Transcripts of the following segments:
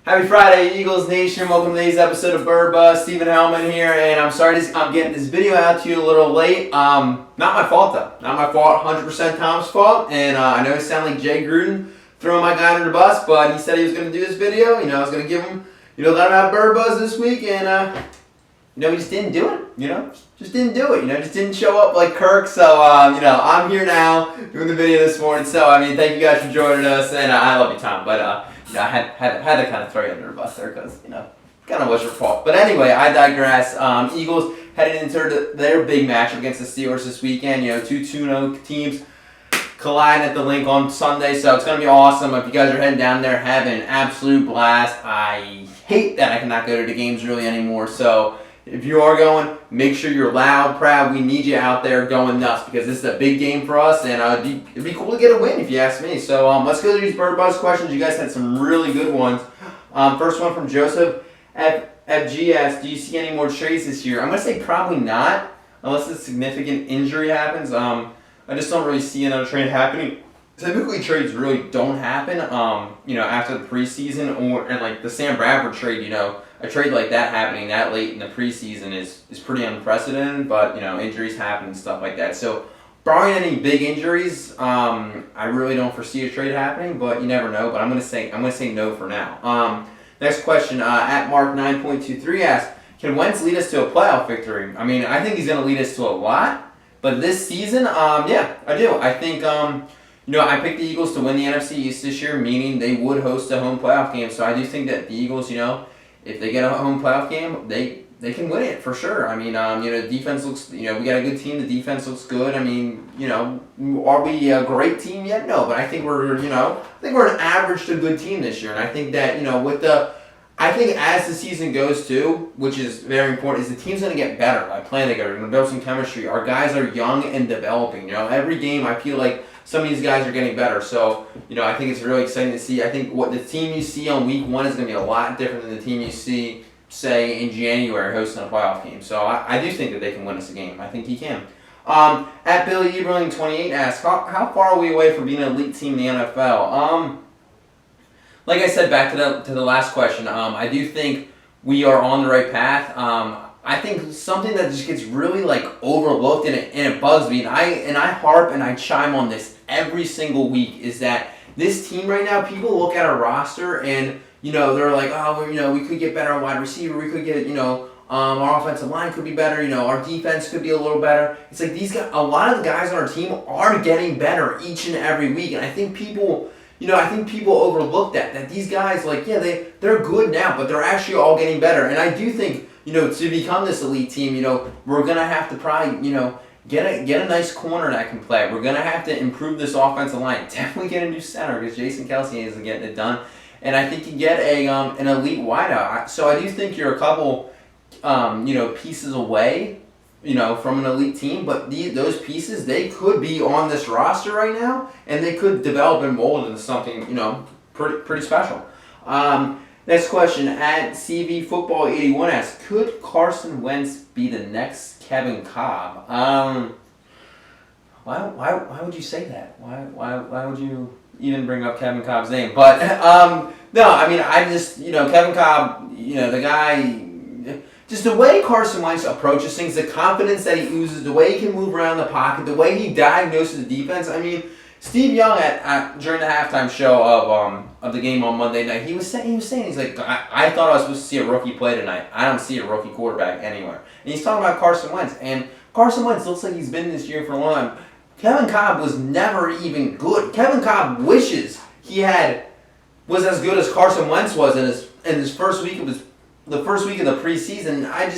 Happy Friday, Eagles Nation. Welcome to today's episode of Bird Buzz. Stephen Hellmann here, and I'm sorry I'm getting this video out to you a little late. Not my fault, though. Not my fault. 100% Tom's fault. And I know I sound like Jay Gruden throwing my guy under the bus, but he said he was going to do this video. I was going to give him, let him have Bird Buzz this week, and he just didn't do it. Just didn't do it. Just didn't show up like Kirk. So I'm here now doing the video this morning. So thank you guys for joining us, and I love you, Tom. But I had to kind of throw you under the bus there because kind of was your fault. But anyway, I digress. Eagles headed into their big match against the Steelers this weekend. Two 2-0 teams colliding at the link on Sunday, so it's going to be awesome. If you guys are heading down there, having an absolute blast. I hate that I cannot go to the games really anymore, so if you are going, make sure you're loud, proud. We need you out there going nuts because this is a big game for us, and it'd be cool to get a win if you ask me. So let's go to these Bird Buzz questions. You guys had some really good ones. First one from Joseph FG asked, do you see any more trades this year? I'm going to say probably not, unless a significant injury happens. I just don't really see another trade happening. Typically, trades really don't happen, after the preseason and like the Sam Bradford trade, a trade like that happening that late in the preseason is pretty unprecedented, but, injuries happen and stuff like that. So, barring any big injuries, I really don't foresee a trade happening, but you never know. But I'm gonna say no for now. Next question, at Mark 9.23 asks, can Wentz lead us to a playoff victory? I think he's gonna lead us to a lot, but this season, yeah, I do. I think, I picked the Eagles to win the NFC East this year, meaning they would host a home playoff game. So I do think that the Eagles, if they get a home playoff game, they can win it for sure. Defense looks, we got a good team. The defense looks good. Are we a great team yet? No, but I think we're an average to good team this year. And I think that, I think as the season goes too, which is very important, is the team's going to get better by playing together. We're going to build some chemistry. Our guys are young and developing. Every game I feel like some of these guys are getting better. So, I think it's really exciting to see. I think what the team you see on week 1 is going to be a lot different than the team you see, say, in January hosting a playoff game. So I do think that they can win us a game. I think he can. At Billy Eberling 28 asks, how far are we away from being an elite team in the NFL? Like I said, back to the last question, I do think we are on the right path. I think something that just gets really overlooked and it bugs me, and I harp and I chime on this every single week, is that this team right now, people look at our roster and they're like, oh, we could get better on wide receiver, we could get our offensive line could be better, our defense could be a little better. It's like these guys, a lot of the guys on our team are getting better each and every week, and I think people overlook that these guys, they're good now, but they're actually all getting better. And I do think, to become this elite team, we're going to have to probably, get a nice corner that can play. We're going to have to improve this offensive line. Definitely get a new center because Jason Kelce isn't getting it done. And I think you get an elite wideout. So I do think you're a couple, pieces away, from an elite team, but those pieces, they could be on this roster right now, and they could develop and mold into something, pretty special. Next question, at CV Football 81 asks, could Carson Wentz be the next Kevin Kolb? Why would you say that? Why would you even bring up Kevin Kolb's name? But no, I just Kevin Kolb, the guy. Just the way Carson Wentz approaches things, the confidence that he oozes, the way he can move around the pocket, the way he diagnoses the defense. Steve Young during the halftime show of the game on Monday night, he was saying he's like, I thought I was supposed to see a rookie play tonight. I don't see a rookie quarterback anywhere. And he's talking about Carson Wentz, and Carson Wentz looks like he's been this year for a long time. Kevin Kolb was never even good. Kevin Kolb wishes he was as good as Carson Wentz was in his first week of the preseason. I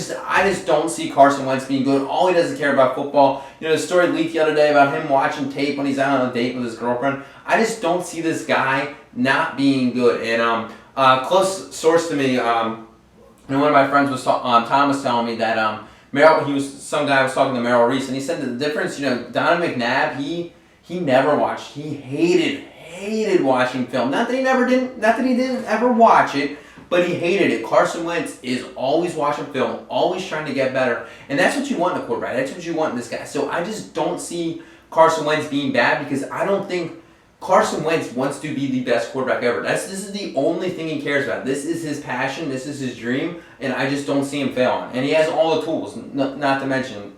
just don't see Carson Wentz being good. All he does is care about football. The story leaked the other day about him watching tape when he's out on a date with his girlfriend. I just don't see this guy not being good. And close source to me, one of my friends Tom was telling me that some guy was talking to Merrill Reese, and he said the difference. Donovan McNabb, he never watched. He hated watching film. Not that he didn't ever watch it, but he hated it. Carson Wentz is always watching film, always trying to get better. And that's what you want in a quarterback. That's what you want in this guy. So I just don't see Carson Wentz being bad because I don't think Carson Wentz wants to be the best quarterback ever. This is the only thing he cares about. This is his passion. This is his dream, and I just don't see him failing. And he has all the tools. Not to mention,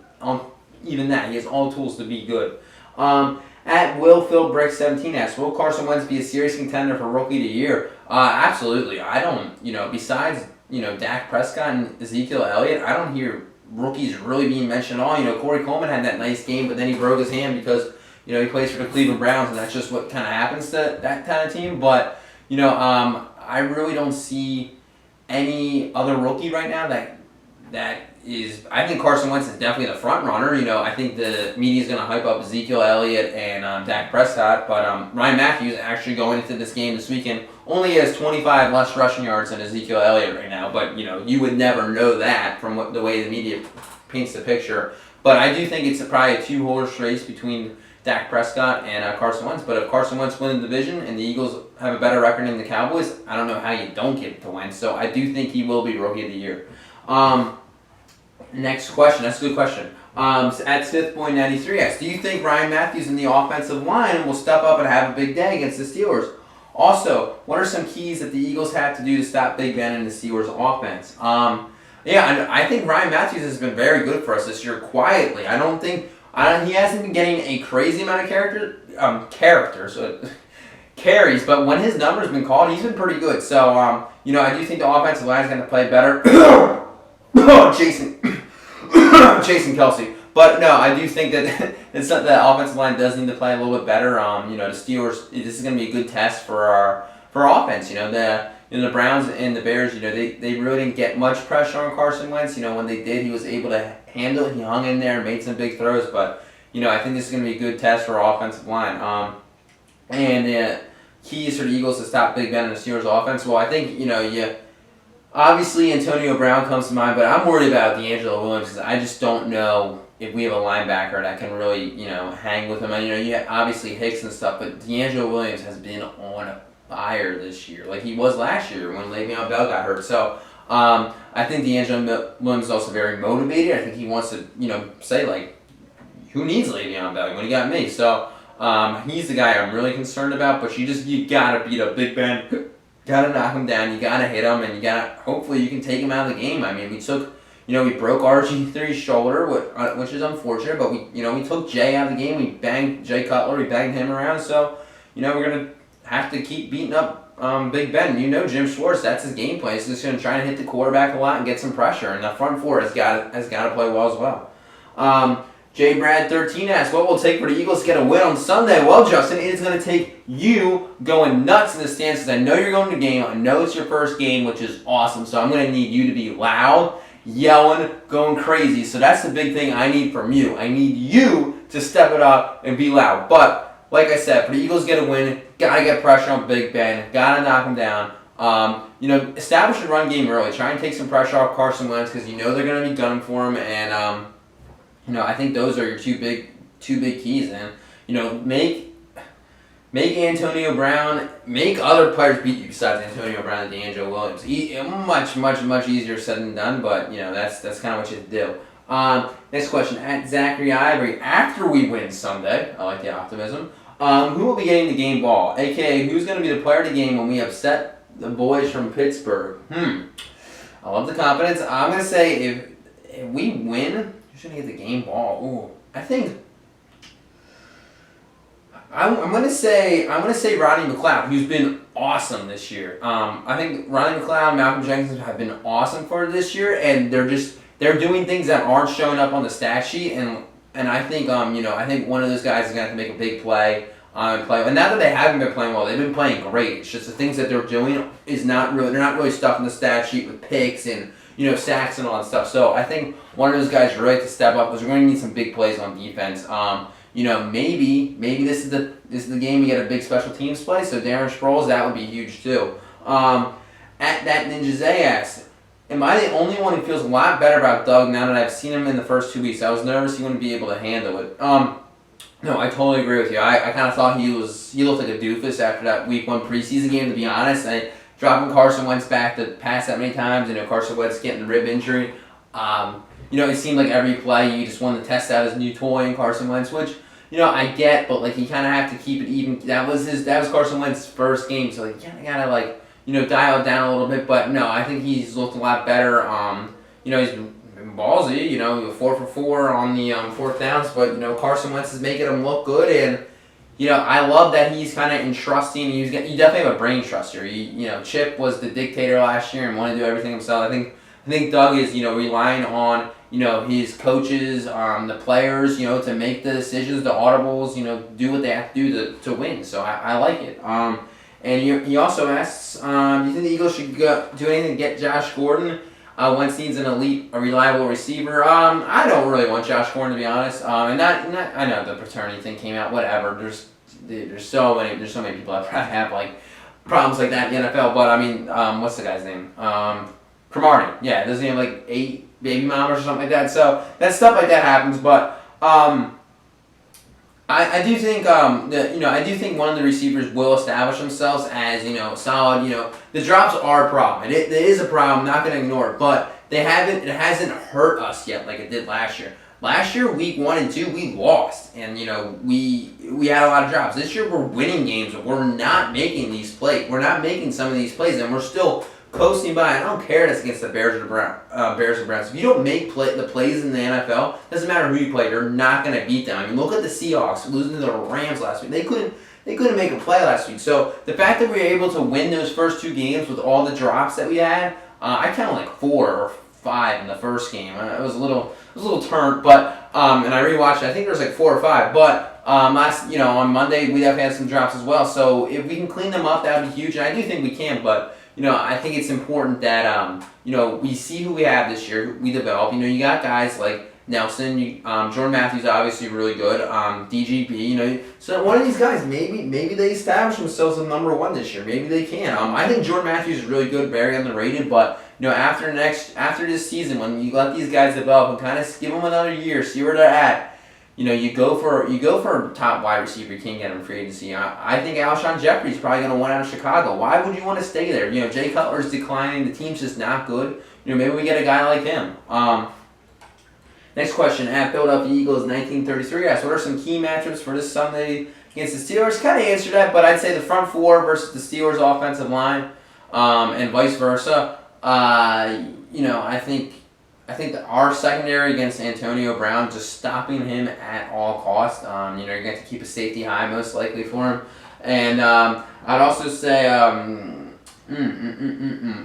even that, he has all the tools to be good. At WillPhilBrick17 asks, will Carson Wentz be a serious contender for Rookie of the Year? Absolutely. I don't. Besides Dak Prescott and Ezekiel Elliott, I don't hear rookies really being mentioned at all. Corey Coleman had that nice game, but then he broke his hand because he plays for the Cleveland Browns, and that's just what kind of happens to that kind of team. But, I really don't see any other rookie right now that is. I think Carson Wentz is definitely the front runner. I think the media is going to hype up Ezekiel Elliott and Dak Prescott, but Ryan Matthews actually going into this game this weekend only has 25 less rushing yards than Ezekiel Elliott right now. But, you would never know that from the way the media paints the picture. But I do think it's probably a two-horse race between Dak Prescott and Carson Wentz. But if Carson Wentz wins the division and the Eagles have a better record than the Cowboys, I don't know how you don't give it to Wentz. So I do think he will be Rookie of the Year. Next question. That's a good question. At Smithboy93 asks, do you think Ryan Matthews and the offensive line will step up and have a big day against the Steelers? Also, what are some keys that the Eagles have to do to stop Big Ben and the Steelers offense? I think Ryan Matthews has been very good for us this year quietly. He hasn't been getting a crazy amount of carries, but when his number's been called, he's been pretty good. So, I do think the offensive line is going to play better. Chasing Kelsey. But no, I do think that the offensive line does need to play a little bit better. The Steelers, this is going to be a good test for our offense. The Browns and the Bears, they really didn't get much pressure on Carson Wentz. When they did, he was able to handle it. He hung in there and made some big throws. But, I think this is going to be a good test for our offensive line. And keys for the Eagles to stop Big Ben and the Steelers offense. Well, I think, obviously Antonio Brown comes to mind, but I'm worried about D'Angelo Williams because I just don't know if we have a linebacker that can really, hang with him. And, you have obviously Hicks and stuff, but D'Angelo Williams has been on fire this year, like he was last year when Le'Veon Bell got hurt. So I think D'Angelo Williams is also very motivated. I think he wants to, say, like, who needs Le'Veon Bell when he got me? So he's the guy I'm really concerned about, but you got to beat up Big Ben. Got to knock him down. You got to hit him, and hopefully you can take him out of the game. I mean, we broke RG3's shoulder, which is unfortunate, but we took Jay out of the game. We banged Jay Cutler. We banged him around. So, we're going to have to keep beating up Big Ben. Jim Schwartz, that's his game plan. He's just going to try to hit the quarterback a lot and get some pressure. And the front four has got to play well as well. JBrad13 asks, what will it take for the Eagles to get a win on Sunday? Well, Justin, it is going to take you going nuts in the stands because I know you're going to the game. I know it's your first game, which is awesome. So I'm going to need you to be loud, yelling, going crazy. So that's the big thing I need from you. I need you to step it up and be loud. But like I said, for the Eagles to get a win, got to get pressure on Big Ben. Got to knock him down. Establish a run game early. Try and take some pressure off Carson Wentz because they're going to be gunning for him. And, I think those are your two big keys. And, make Antonio Brown, make other players beat you besides Antonio Brown and D'Angelo Williams. Much easier said than done, but, that's kind of what you have to do. Next question, at Zachary Ivory. After we win Sunday, I like the optimism, who will be getting the game ball? AKA, who's going to be the player of the game when we upset the boys from Pittsburgh? I love the confidence. I'm going to say if we win, who's going to get the game ball? Ooh, I think I'm going to say Rodney McLeod, who's been awesome this year. I think Rodney McLeod and Malcolm Jenkins have been awesome for this year, and they're doing things that aren't showing up on the stat sheet, and I think I think one of those guys is going to have to make a big play and play. And not that they haven't been playing well, they've been playing great. It's just the things that they're doing they're not really stuffing the stat sheet with picks and sacks and all that stuff. So I think one of those guys really have to step up because we're going to need some big plays on defense. Maybe this is the game we get a big special teams play. So Darren Sproles, that would be huge too. At that Ninja Zay asks, am I the only one who feels a lot better about Doug now that I've seen him in the first 2 weeks? I was nervous he wouldn't be able to handle it. No, I totally agree with you. I kind of thought he looked like a doofus after that week 1 preseason game, to be honest. Dropping Carson Wentz back to pass that many times, Carson Wentz getting the rib injury. It seemed like every play you just wanted to test out his new toy in Carson Wentz, which, I get, but like you kind of have to keep it even. That was Carson Wentz's first game, so like you kind of gotta like dial it down a little bit. But no, I think he's looked a lot better. He's been ballsy. 4 for 4 on the 4th downs, but Carson Wentz is making him look good, and I love that he's kind of entrusting. You definitely have a brain truster. Chip was the dictator last year and wanted to do everything himself. I think Doug is relying on his coaches, the players, to make the decisions, the audibles, do what they have to do to win. So I like it. And he also asks, do you think the Eagles should do anything to get Josh Gordon? Wentz needs a reliable receiver. I don't really want Josh Gordon, to be honest. And not I know the paternity thing came out. Whatever. There's so many people that have like problems like that in the NFL. But I mean, what's the guy's name? Cromartie. Yeah, doesn't he have like 8 baby mamas or something like that? So that stuff like that happens. But I do think I do think one of the receivers will establish themselves as solid. The drops are a problem. It is a problem. I'm not going to ignore it, but it hasn't hurt us yet like it did last year. Last year, week 1 and 2, we lost, and we had a lot of drops. This year, we're winning games, but we're not making these plays. We're not making some of these plays, and we're still coasting by. I don't care if it's against the Bears or Browns. If you don't make the plays in the NFL, doesn't matter who you play, you're not going to beat them. I mean, look at the Seahawks losing to the Rams last week. They couldn't make a play last week. So the fact that we were able to win those first 2 games with all the drops that we had, I counted like 4 or 5 in the first game. It was a little turned, but and I rewatched it. I think there was like 4 or 5, but on Monday we definitely had some drops as well. So if we can clean them up, that would be huge. And I do think we can, but I think it's important that we see who we have this year. We develop. You got guys like Nelson, Jordan Matthews, obviously really good. DGB, so one of these guys, maybe they establish themselves as number 1 this year. Maybe they can. I think Jordan Matthews is really good, very underrated. But after this season, when you let these guys develop and kind of give them another year, see where they're at. You go for a top wide receiver. You can't get him free agency. I think Alshon Jeffrey's probably going to win out of Chicago. Why would you want to stay there? Jay Cutler's declining. The team's just not good. Maybe we get a guy like him. Next question at Philadelphia Eagles 1933 asks, what are some key matchups for this Sunday against the Steelers? Kind of answered that, but I'd say the front 4 versus the Steelers offensive line, and vice versa. I think that our secondary against Antonio Brown, just stopping him at all costs. You're going to have to keep a safety high most likely for him. And I'd also say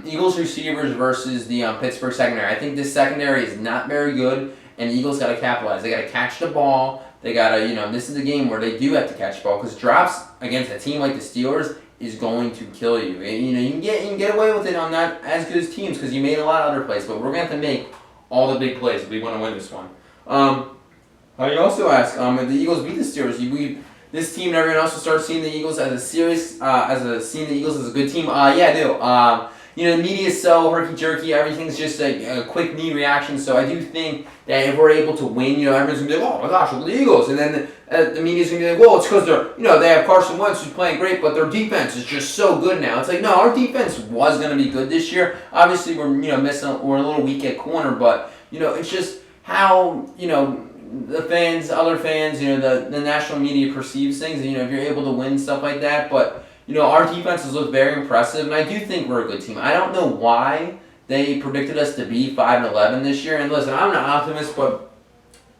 Eagles receivers versus the Pittsburgh secondary. I think this secondary is not very good, and Eagles got to capitalize. They got to catch the ball. They got to, this is the game where they do have to catch the ball, because drops against a team like the Steelers is going to kill you. You can get away with it on not as good as teams because you made a lot of other plays, but we're going to have to make all the big plays if we want to win this one. You also ask, if the Eagles beat the Steelers, this team and everyone else will start seeing the Eagles as seeing the Eagles as a good team. Yeah, I do. The media is so herky-jerky. Everything's just a quick knee reaction. So I do think that if we're able to win, everyone's going to be like, oh my gosh, look at the Eagles. And then the media's going to be like, well, it's because they're, they have Carson Wentz who's playing great, but their defense is just so good now. It's like, no, our defense was going to be good this year. Obviously, we're, we're a little weak at corner, but, it's just how, the fans, other fans, the national media perceives things, and, if you're able to win stuff like that. But, our defenses look very impressive, and I do think we're a good team. I don't know why they predicted us to be 5-11 this year. And listen, I'm an optimist, but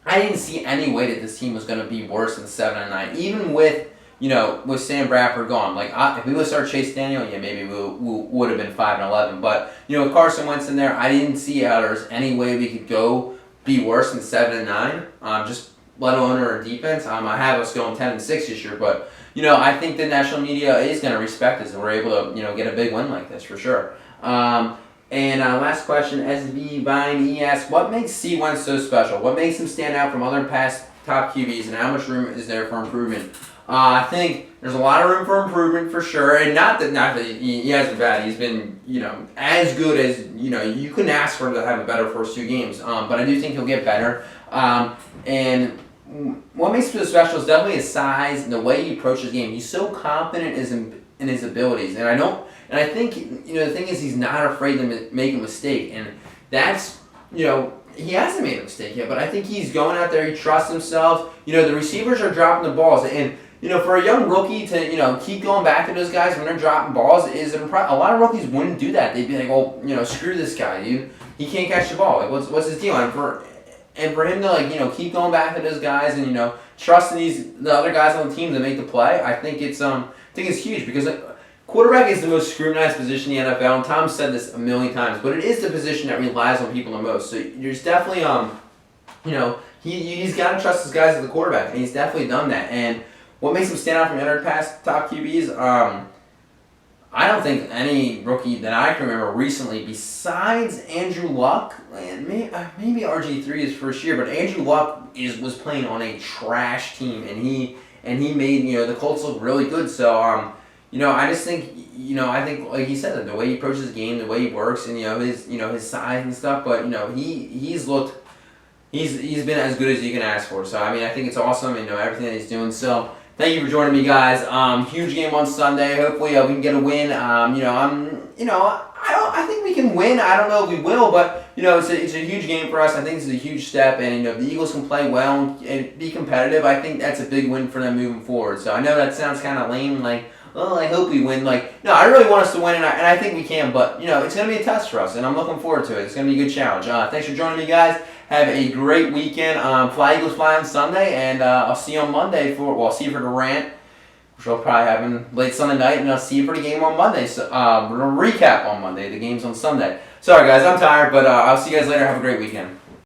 I didn't see any way that this team was going to be worse than 7-9, even with with Sam Bradford gone. Like if we would start Chase Daniel, maybe we would have been 5-11. But with Carson Wentz in there, I didn't see how there's any way we could go be worse than 7-9. Just let alone our defense. I have us going 10-6 this year, but I think the national media is going to respect us, and we're able to get a big win like this for sure. And last question, SV Vine, he asks, what makes C. Wentz so special? What makes him stand out from other past top QBs, and how much room is there for improvement? I think there's a lot of room for improvement for sure, and not that he hasn't been bad. He's been as good as you couldn't ask for him to have a better first 2 games. But I do think he'll get better. And what makes him so special is definitely his size and the way he approaches the game. He's so confident in his abilities, and I think the thing is he's not afraid to make a mistake, and that's he hasn't made a mistake yet, but I think he's going out there. He trusts himself. You know, the receivers are dropping the balls, and you know, for a young rookie to, you know, keep going back to those guys when they're dropping balls is impressive. A lot of rookies wouldn't do that. They'd be like, well, you know, screw this guy. He can't catch the ball. Like, what's his deal? And for him to, like, you know, keep going back to those guys and, you know, trusting the other guys on the team to make the play, I think it's huge because quarterback is the most scrutinized position in the NFL. And Tom said this a million times, but it is the position that relies on people the most. So there's definitely you know, he's got to trust his guys as the quarterback, and he's definitely done that. And what makes him stand out from other past top QBs? I don't think any rookie that I can remember recently, besides Andrew Luck, and maybe RG3 his first year, but Andrew Luck was playing on a trash team, and he made, you know, the Colts look really good. So you know, I just think, you know, I think like he said, the way he approaches the game, the way he works, and his size and stuff. But you know, he's been as good as you can ask for. So I mean, I think it's awesome, and you know, everything that he's doing. So thank you for joining me, guys. Huge game on Sunday. Hopefully, we can get a win. I think we can win. I don't know if we will, but you know, it's a huge game for us. I think it's a huge step, and you know, if the Eagles can play well and be competitive, I think that's a big win for them moving forward. So I know that sounds kind of lame, like, oh, I hope we win. Like, no, I really want us to win, and I think we can. But you know, it's going to be a test for us, and I'm looking forward to it. It's going to be a good challenge. Thanks for joining me, guys. Have a great weekend. Fly Eagles fly on Sunday, and I'll see you on Monday I'll see you for the rant, which will probably happen late Sunday night, and I'll see you for the game on Monday. So we're gonna recap on Monday. The game's on Sunday. Sorry, guys, I'm tired, but I'll see you guys later. Have a great weekend.